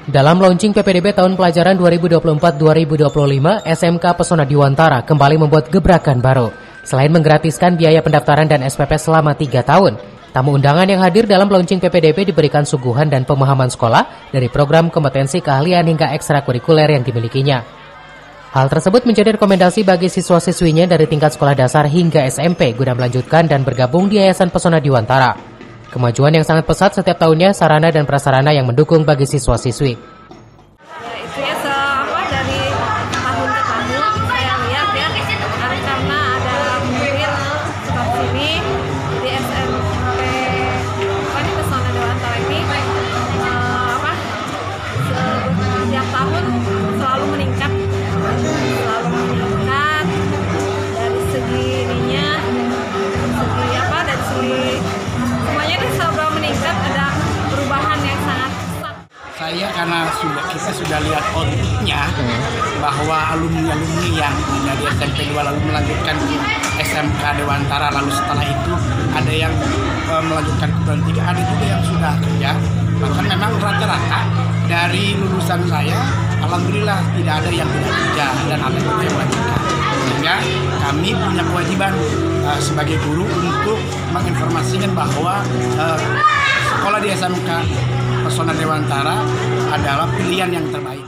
Dalam launching PPDB tahun pelajaran 2024-2025, SMK Pesona Diwantara kembali membuat gebrakan baru. Selain menggratiskan biaya pendaftaran dan SPP selama 3 tahun, tamu undangan yang hadir dalam launching PPDB diberikan suguhan dan pemahaman sekolah dari program kompetensi keahlian hingga ekstrakurikuler yang dimilikinya. Hal tersebut menjadi rekomendasi bagi siswa-siswinya dari tingkat sekolah dasar hingga SMP guna melanjutkan dan bergabung di Yayasan Pesona Diwantara. Kemajuan yang sangat pesat setiap tahunnya sarana dan prasarana yang mendukung bagi siswa-siswi. Ya itu ya dari tahun ke tahun saya lihat ya karena ada murid seperti sini di SMP di Pesona Diwantara ini setiap tahun selalu meningkat dari segi ininya dari segi semuanya selalu meningkat, ada perubahan yang sangat besar. Saya karena kita sudah lihat outputnya bahwa alumni yang dari SMP 2 lalu melanjutkan ke SMK Dewantara, lalu setelah itu ada yang melanjutkan ke tahun 3, ada juga yang sudah kerja. Bahkan memang rata-rata dari lulusan saya, alhamdulillah tidak ada yang tidak kerja dan ada juga yang melanjutkan. Sehingga kami punya kewajiban sebagai guru untuk menginformasikan bahwa sekolah di SMK Pesona Dewantara adalah pilihan yang terbaik.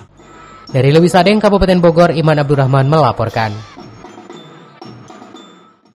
Dari Lewi Sadeng, Kabupaten Bogor, Iman Abdurrahman melaporkan.